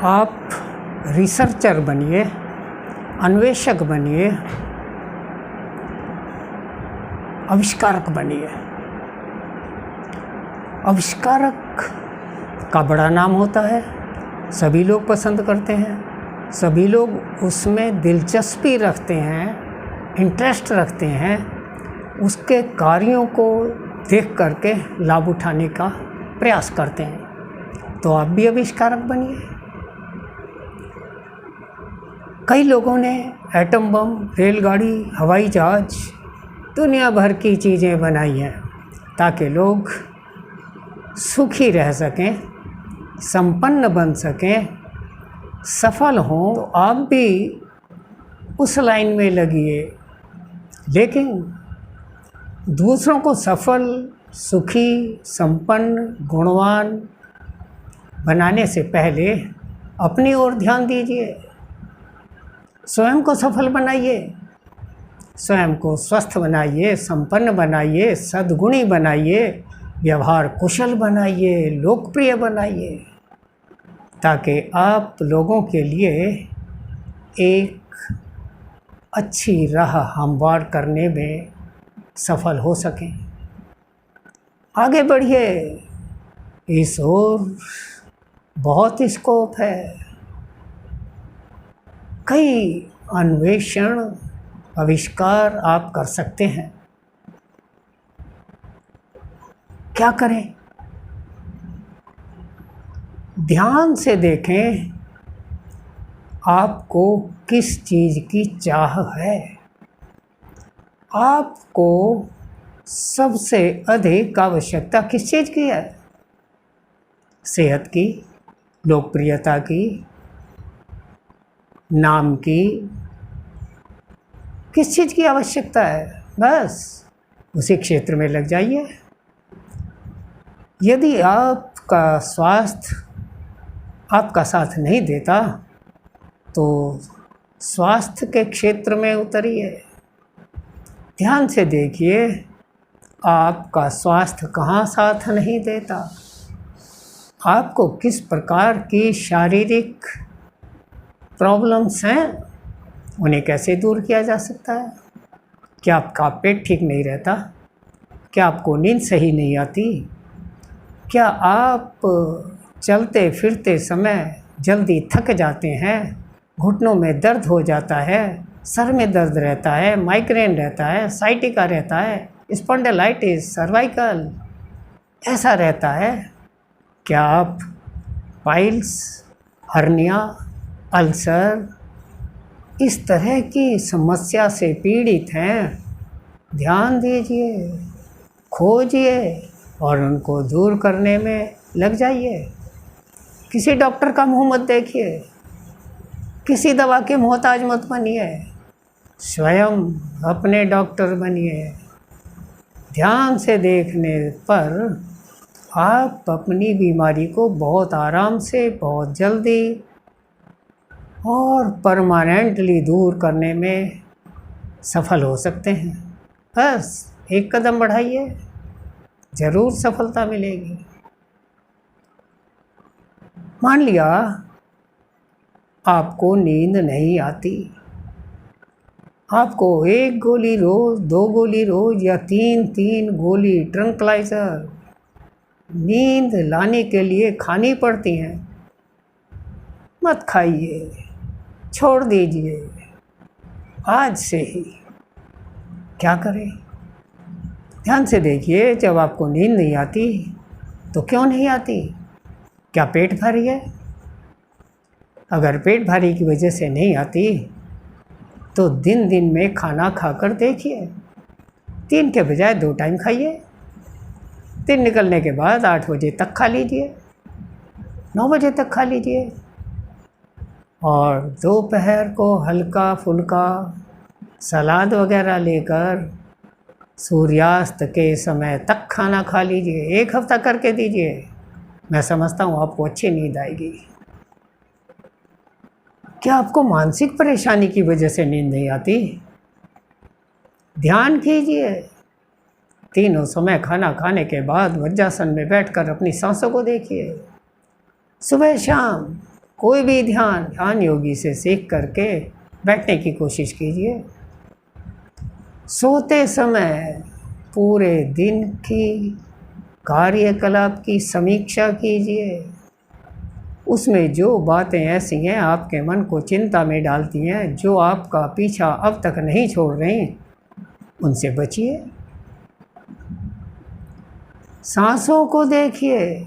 आप रिसर्चर बनिए, अन्वेषक बनिए, आविष्कारक बनिए। आविष्कारक का बड़ा नाम होता है, सभी लोग पसंद करते हैं, सभी लोग उसमें दिलचस्पी रखते हैं, इंटरेस्ट रखते हैं, उसके कार्यों को देख करके लाभ उठाने का प्रयास करते हैं। तो आप भी आविष्कारक बनिए। कई लोगों ने एटम बम, रेलगाड़ी, हवाई जहाज, दुनिया भर की चीज़ें बनाई हैं ताकि लोग सुखी रह सकें, संपन्न बन सकें, सफल हों। तो आप भी उस लाइन में लगिए, लेकिन दूसरों को सफल, सुखी, संपन्न, गुणवान बनाने से पहले अपनी ओर ध्यान दीजिए। स्वयं को सफल बनाइए, स्वयं को स्वस्थ बनाइए, संपन्न बनाइए, सद्गुणी बनाइए, व्यवहार कुशल बनाइए, लोकप्रिय बनाइए, ताकि आप लोगों के लिए एक अच्छी राह हमवार करने में सफल हो सकें। आगे बढ़िए, इस ओर बहुत स्कोप है। कई अन्वेषण, आविष्कार आप कर सकते हैं। क्या करें? ध्यान से देखें आपको किस चीज़ की चाह है। आपको सबसे अधिक आवश्यकता किस चीज़ की है? सेहत की, लोकप्रियता की, नाम की, किस चीज़ की आवश्यकता है? बस उसी क्षेत्र में लग जाइए। यदि आपका स्वास्थ्य आपका साथ नहीं देता तो स्वास्थ्य के क्षेत्र में उतरिए। ध्यान से देखिए आपका स्वास्थ्य कहाँ साथ नहीं देता। आपको किस प्रकार की शारीरिक प्रॉब्लम्स हैं, उन्हें कैसे दूर किया जा सकता है? क्या आपका पेट ठीक नहीं रहता? क्या आपको नींद सही नहीं आती? क्या आप चलते फिरते समय जल्दी थक जाते हैं? घुटनों में दर्द हो जाता है, सर में दर्द रहता है, माइग्रेन रहता है, साइटिका रहता है, स्पॉन्डिलाइटिस, सर्वाइकल ऐसा रहता है? क्या आप पाइल्स, हर्निया, अल्सर इस तरह की समस्या से पीड़ित हैं? ध्यान दीजिए, खोजिए और उनको दूर करने में लग जाइए। किसी डॉक्टर का मुंह मत देखिए, किसी दवा के मोहताज मत बनिए, स्वयं अपने डॉक्टर बनिए। ध्यान से देखने पर आप अपनी बीमारी को बहुत आराम से, बहुत जल्दी और परमानेंटली दूर करने में सफल हो सकते हैं। बस एक कदम बढ़ाइए, ज़रूर सफलता मिलेगी। मान लिया आपको नींद नहीं आती, आपको एक गोली रोज़, 2 गोली रोज़ या 3 गोली ट्रंक्लाइज़र नींद लाने के लिए खानी पड़ती हैं। मत खाइए, छोड़ दीजिए आज से ही। क्या करें? ध्यान से देखिए, जब आपको नींद नहीं आती तो क्यों नहीं आती? क्या पेट भारी है? अगर पेट भारी की वजह से नहीं आती तो दिन दिन में खाना खाकर देखिए, 3 के बजाय 2 टाइम खाइए। 3 निकलने के बाद 8 बजे तक खा लीजिए, 9 बजे तक खा लीजिए और दोपहर को हल्का फुल्का सलाद वगैरह लेकर सूर्यास्त के समय तक खाना खा लीजिए। 1 हफ्ता करके दीजिए, मैं समझता हूँ आपको अच्छी नींद आएगी। क्या आपको मानसिक परेशानी की वजह से नींद नहीं आती? ध्यान कीजिए, तीनों समय खाना खाने के बाद वज्रासन में बैठकर अपनी सांसों को देखिए। सुबह शाम कोई भी ध्यान योगी से सीख करके बैठने की कोशिश कीजिए। सोते समय पूरे दिन की कार्यकलाप की समीक्षा कीजिए। उसमें जो बातें ऐसी हैं आपके मन को चिंता में डालती हैं, जो आपका पीछा अब तक नहीं छोड़ रही, उनसे बचिए। सांसों को देखिए,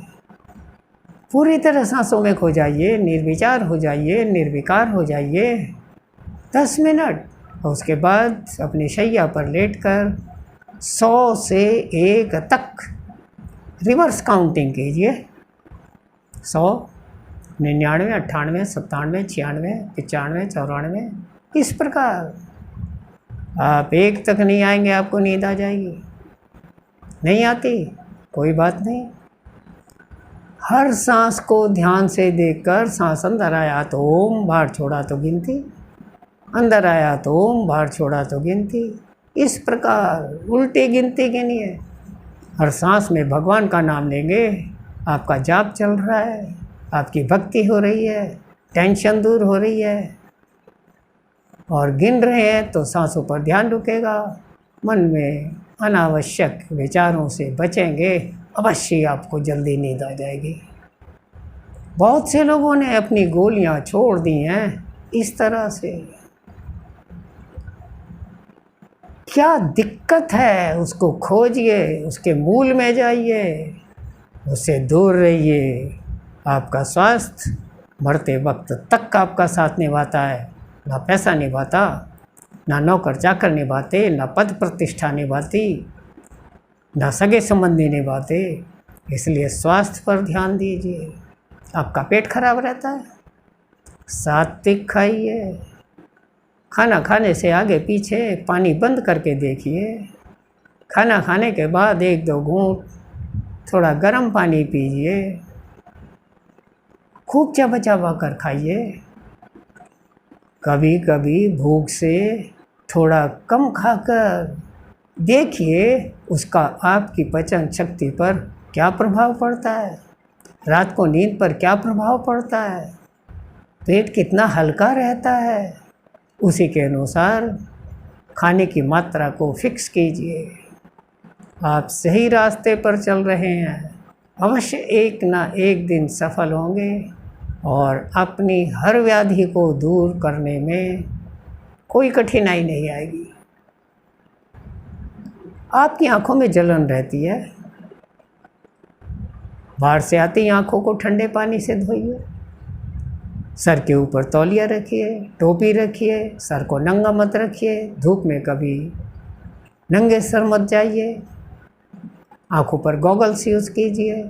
पूरी तरह सांसों में खो जाइए, निर्विचार हो जाइए, निर्विकार हो जाइए 10 मिनट। और उसके बाद अपनी शैया पर लेटकर 100 से 1 तक रिवर्स काउंटिंग कीजिए। 100, 99, 98, 97, 96, 95, 94, इस प्रकार। आप 1 तक नहीं आएंगे, आपको नींद आ जाएगी। नहीं आती, कोई बात नहीं। हर सांस को ध्यान से देखकर, सांस अंदर आया तो ओम, बाहर छोड़ा तो गिनती, अंदर आया तो ओम, बाहर छोड़ा तो गिनती, इस प्रकार उल्टी गिनती गिनिए। हर सांस में भगवान का नाम लेंगे, आपका जाप चल रहा है, आपकी भक्ति हो रही है, टेंशन दूर हो रही है, और गिन रहे हैं तो सांसों पर ध्यान रुकेगा। मन में अनावश्यक विचारों से बचेंगे, अवश्य आपको जल्दी नींद आ जाएगी। बहुत से लोगों ने अपनी गोलियां छोड़ दी हैं इस तरह से। क्या दिक्कत है, उसको खोजिए, उसके मूल में जाइए, उससे दूर रहिए। आपका स्वास्थ्य मरते वक्त तक आपका साथ निभाता है, ना पैसा निभाता, ना नौकर चाकर निभाते, ना पद प्रतिष्ठा निभाती, ना सगे संबंधी निभाते। इसलिए स्वास्थ्य पर ध्यान दीजिए। आपका पेट खराब रहता है, सात्विक खाइए। खाना खाने से आगे पीछे पानी बंद करके देखिए। खाना खाने के बाद 1-2 घूंट थोड़ा गर्म पानी पीजिए। खूब चबा चबा कर खाइए। कभी कभी भूख से थोड़ा कम खाकर देखिए उसका आपकी पाचन शक्ति पर क्या प्रभाव पड़ता है, रात को नींद पर क्या प्रभाव पड़ता है, पेट कितना हल्का रहता है। उसी के अनुसार खाने की मात्रा को फिक्स कीजिए। आप सही रास्ते पर चल रहे हैं, अवश्य एक ना एक दिन सफल होंगे और अपनी हर व्याधि को दूर करने में कोई कठिनाई नहीं आएगी। आपकी आंखों में जलन रहती है, बाहर से आती ही आंखों को ठंडे पानी से धोइए। सर के ऊपर तौलिया रखिए, टोपी रखिए, सर को नंगा मत रखिए, धूप में कभी नंगे सर मत जाइए। आंखों पर गॉगल्स यूज़ कीजिए।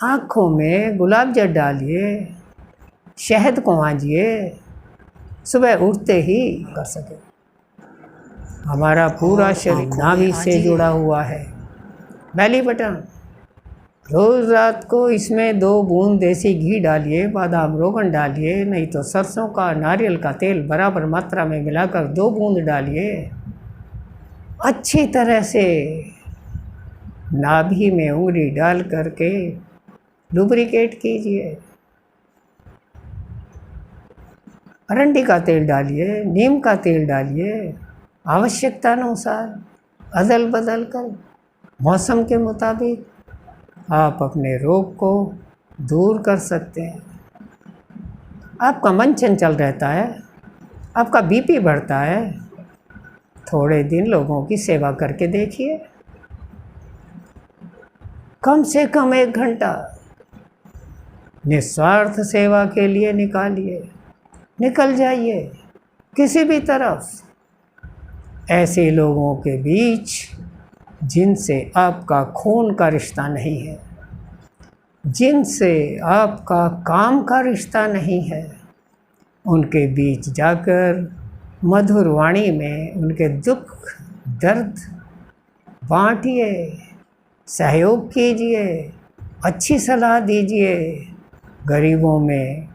आँखों में गुलाब जल डालिए, शहद को मांजिए, सुबह उठते ही कर सके। हमारा पूरा शरीर नाभि से जुड़ा हुआ है, बेली बटन। रोज़ रात को इसमें 2 बूंद देसी घी डालिए, बादाम रोगन डालिए, नहीं तो सरसों का नारियल का तेल बराबर मात्रा में मिलाकर 2 बूंद डालिए। अच्छी तरह से नाभि में उंगली डाल करके लुब्रिकेट कीजिए। अरंडी का तेल डालिए, नीम का तेल डालिए, आवश्यकता अनुसार अदल बदल कर मौसम के मुताबिक आप अपने रोग को दूर कर सकते हैं। आपका मन चंचल रहता है, आपका बीपी बढ़ता है, थोड़े दिन लोगों की सेवा करके देखिए। कम से कम 1 घंटा निस्वार्थ सेवा के लिए निकालिए। निकल जाइए किसी भी तरफ। ऐसे लोगों के बीच जिनसे आपका खून का रिश्ता नहीं है, जिनसे आपका काम का रिश्ता नहीं है, उनके बीच जाकर मधुर वाणी में उनके दुख दर्द बांटिए, सहयोग कीजिए, अच्छी सलाह दीजिए। गरीबों में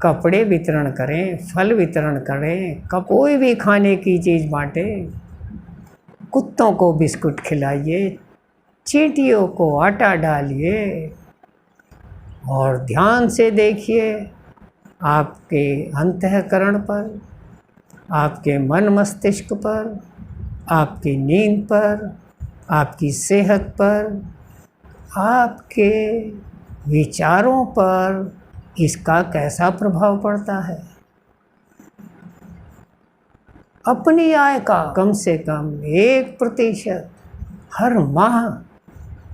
कपड़े वितरण करें, फल वितरण करें, कोई भी खाने की चीज़ बांटें। कुत्तों को बिस्कुट खिलाइए, चींटियों को आटा डालिए। और ध्यान से देखिए आपके अंतःकरण पर, आपके मन मस्तिष्क पर, आपकी नींद पर, आपकी सेहत पर, आपके विचारों पर इसका कैसा प्रभाव पड़ता है। अपनी आय का कम से कम 1% हर माह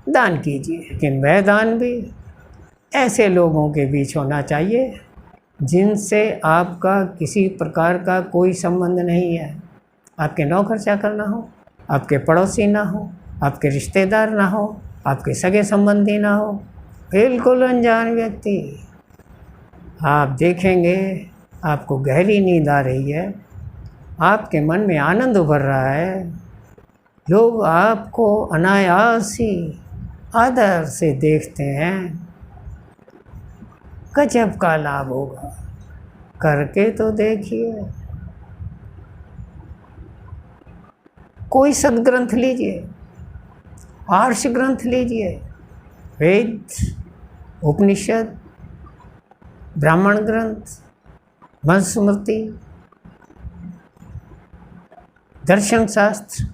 दान कीजिए, लेकिन वह दान भी ऐसे लोगों के बीच होना चाहिए जिनसे आपका किसी प्रकार का कोई संबंध नहीं है। आपके नौकर चाकर ना हो, आपके पड़ोसी ना हो, आपके रिश्तेदार ना हो, आपके सगे संबंधी ना हो, बिल्कुल अनजान व्यक्ति। आप देखेंगे आपको गहरी नींद आ रही है, आपके मन में आनंद उभर रहा है, लोग आपको अनायास ही आदर से देखते हैं। गजब का लाभ होगा, करके तो देखिए। कोई सदग्रंथ लीजिए, आर्ष ग्रंथ लीजिए, वेद, उपनिषद, ब्राह्मण ग्रंथ, मनुस्मृति, दर्शन शास्त्र,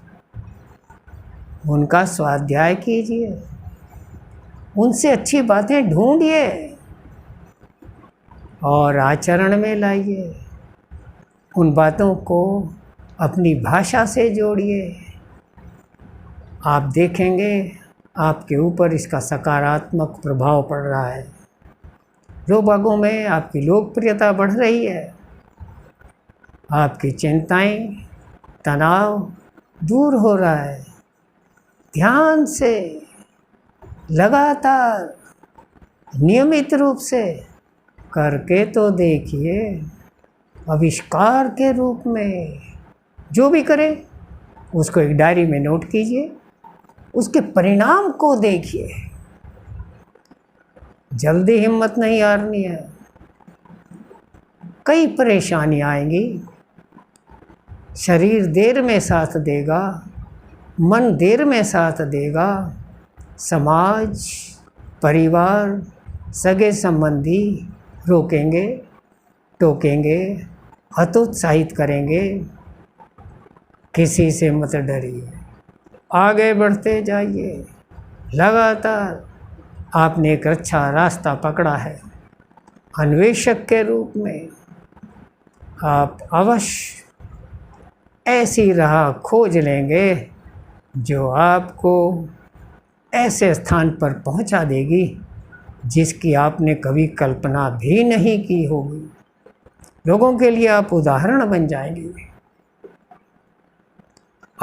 उनका स्वाध्याय कीजिए, उनसे अच्छी बातें ढूंढिए और आचरण में लाइए। उन बातों को अपनी भाषा से जोड़िए। आप देखेंगे आपके ऊपर इसका सकारात्मक प्रभाव पड़ रहा है। लोगों में आपकी लोकप्रियता बढ़ रही है, आपकी चिंताएं, तनाव दूर हो रहा है। ध्यान से लगातार नियमित रूप से करके तो देखिए। आविष्कार के रूप में जो भी करें उसको एक डायरी में नोट कीजिए, उसके परिणाम को देखिए। जल्दी हिम्मत नहीं हारनी है। कई परेशानियां आएंगी, शरीर देर में साथ देगा, मन देर में साथ देगा, समाज, परिवार, सगे संबंधी रोकेंगे, टोकेंगे, हतोत्साहित करेंगे। किसी से मत डरिए, आगे बढ़ते जाइए। लगातार आपने एक अच्छा रास्ता पकड़ा है। अन्वेषक के रूप में आप अवश्य ऐसी राह खोज लेंगे जो आपको ऐसे स्थान पर पहुंचा देगी जिसकी आपने कभी कल्पना भी नहीं की होगी। लोगों के लिए आप उदाहरण बन जाएंगे।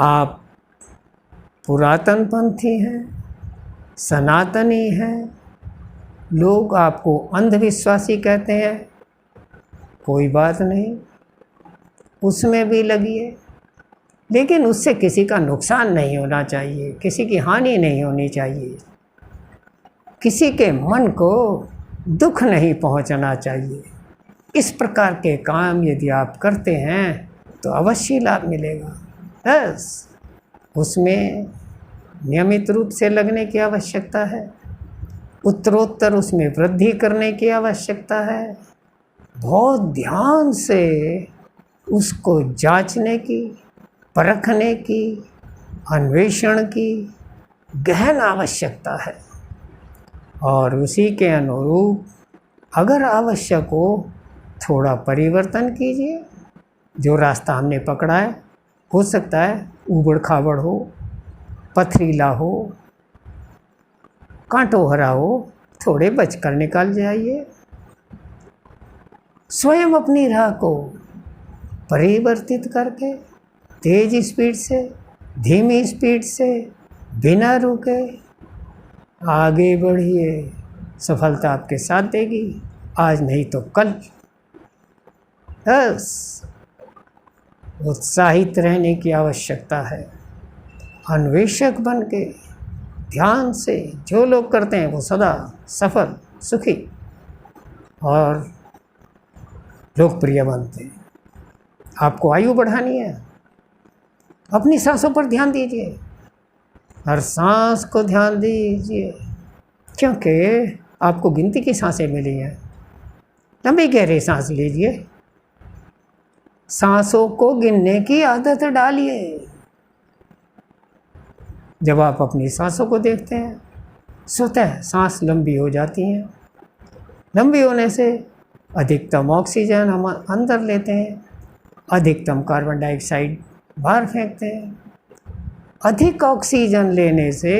आप पुरातन पंथी हैं, सनातनी हैं, लोग आपको अंधविश्वासी कहते हैं, कोई बात नहीं, उसमें भी लगिए, लेकिन उससे किसी का नुकसान नहीं होना चाहिए, किसी की हानि नहीं होनी चाहिए, किसी के मन को दुख नहीं पहुंचना चाहिए। इस प्रकार के काम यदि आप करते हैं तो अवश्य लाभ मिलेगा। बस उसमें नियमित रूप से लगने की आवश्यकता है, उत्तरोत्तर उसमें वृद्धि करने की आवश्यकता है, बहुत ध्यान से उसको जांचने की, परखने की, अन्वेषण की गहन आवश्यकता है। और उसी के अनुरूप अगर आवश्यक थोड़ा परिवर्तन कीजिए। जो रास्ता हमने पकड़ा है हो सकता है ऊबड़ खाबड़ हो, पथरीला हो, कांटों भरा हो, थोड़े बचकर निकल जाइए। स्वयं अपनी राह को परिवर्तित करके तेज स्पीड से, धीमी स्पीड से, बिना रुके आगे बढ़िए। सफलता आपके साथ देगी, आज नहीं तो कल। बस उत्साहित रहने की आवश्यकता है। अन्वेषक बन के ध्यान से जो लोग करते हैं वो सदा सफल, सुखी और लोकप्रिय बनते हैं। आपको आयु बढ़ानी है, अपनी सांसों पर ध्यान दीजिए, हर सांस को ध्यान दीजिए, क्योंकि आपको गिनती की सांसें मिली हैं। लंबी गहरी सांस लीजिए, सांसों को गिनने की आदत डालिए। जब आप अपनी सांसों को देखते हैं, स्वतः सांस लंबी हो जाती हैं। लंबी होने से अधिकतम ऑक्सीजन हम अंदर लेते हैं, अधिकतम कार्बन डाइऑक्साइड बाहर फेंकते हैं। अधिक ऑक्सीजन लेने से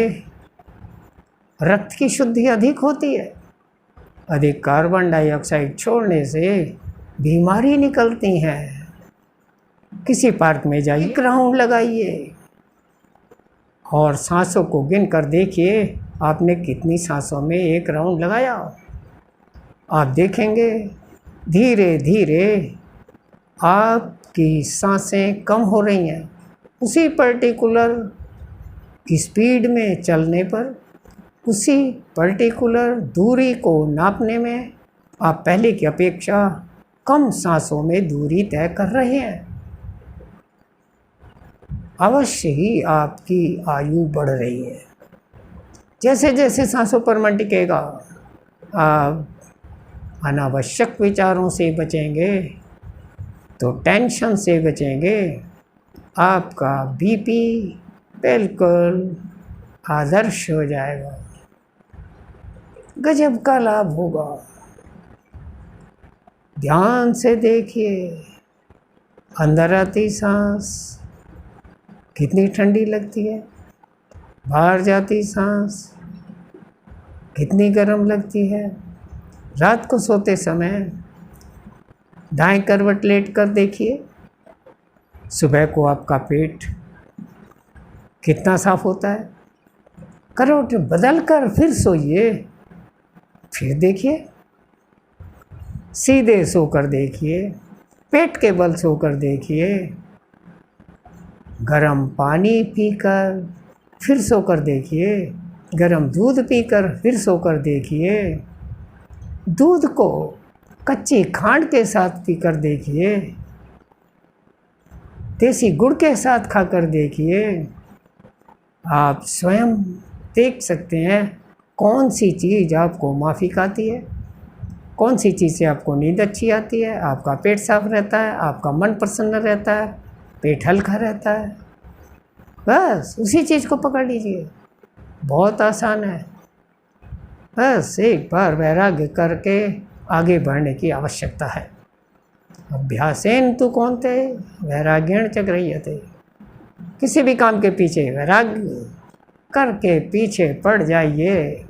रक्त की शुद्धि अधिक होती है, अधिक कार्बन डाइऑक्साइड छोड़ने से बीमारी निकलती हैं। किसी पार्क में जाइए, राउंड लगाइए और सांसों को गिन कर देखिए आपने कितनी सांसों में एक राउंड लगाया। आप देखेंगे धीरे धीरे आपकी सांसें कम हो रही हैं। उसी पर्टिकुलर स्पीड में चलने पर, उसी पर्टिकुलर दूरी को नापने में आप पहले की अपेक्षा कम सांसों में दूरी तय कर रहे हैं। अवश्य ही आपकी आयु बढ़ रही है। जैसे जैसे सांसों पर मन टिकेगा, आप अनावश्यक विचारों से बचेंगे तो टेंशन से बचेंगे। आपका बीपी बिल्कुल आदर्श हो जाएगा, गजब का लाभ होगा। ध्यान से देखिए, अंदर आती सांस कितनी ठंडी लगती है, बाहर जाती सांस कितनी गर्म लगती है। रात को सोते समय दाएं करवट लेट कर देखिए, सुबह को आपका पेट कितना साफ होता है। करवट बदल कर फिर सोइए, फिर देखिए, सीधे सोकर देखिए, पेट के बल सोकर देखिए, गर्म पानी पीकर फिर सोकर देखिए, गर्म दूध पीकर फिर सोकर देखिए, दूध को कच्ची खांड के साथ पीकर देखिए, देसी गुड़ के साथ खाकर देखिए। आप स्वयं देख सकते हैं कौन सी चीज़ आपको माफिक आती है, कौन सी चीज़ से आपको नींद अच्छी आती है, आपका पेट साफ रहता है, आपका मन प्रसन्न रहता है, पेट हल्का रहता है। बस उसी चीज़ को पकड़ लीजिए, बहुत आसान है। बस एक बार वैराग्य करके आगे बढ़ने की आवश्यकता है। अभ्यासेन तु कौन्ते वैराग्येण च गृह्यते। किसी भी काम के पीछे वैराग्य करके पीछे पड़ जाइए,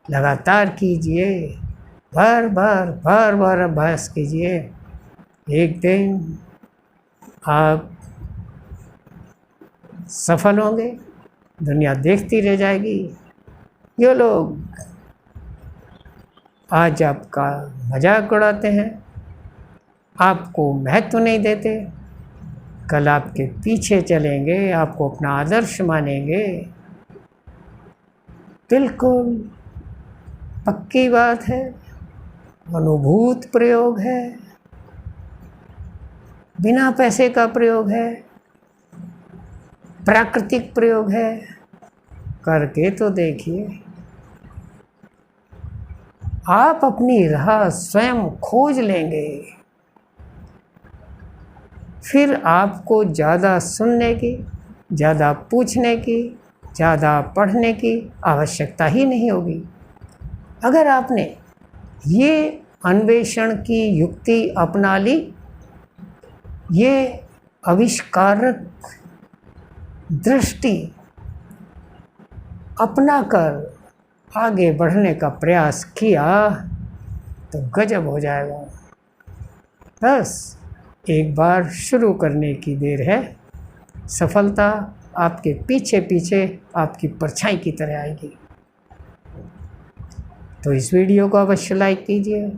लगातार कीजिए, बार बार अभ्यास कीजिए। एक दिन आप सफल होंगे, दुनिया देखती रह जाएगी। जो लोग आज आपका मजाक उड़ाते हैं, आपको महत्व नहीं देते, कल आपके पीछे चलेंगे, आपको अपना आदर्श मानेंगे। बिल्कुल पक्की बात है, अनुभूत प्रयोग है, बिना पैसे का प्रयोग है, प्राकृतिक प्रयोग है। करके तो देखिए, आप अपनी राह स्वयं खोज लेंगे। फिर आपको ज़्यादा सुनने की, ज़्यादा पूछने की, ज़्यादा पढ़ने की आवश्यकता ही नहीं होगी। अगर आपने ये अन्वेषण की युक्ति अपना ली, ये आविष्कारक दृष्टि अपनाकर आगे बढ़ने का प्रयास किया तो गजब हो जाएगा। बस एक बार शुरू करने की देर है, सफलता आपके पीछे पीछे आपकी परछाई की तरह आएगी। तो इस वीडियो को अवश्य लाइक कीजिए,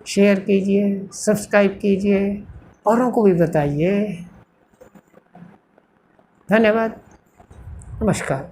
शेयर कीजिए, सब्सक्राइब कीजिए, औरों को भी बताइए। धन्यवाद, नमस्कार।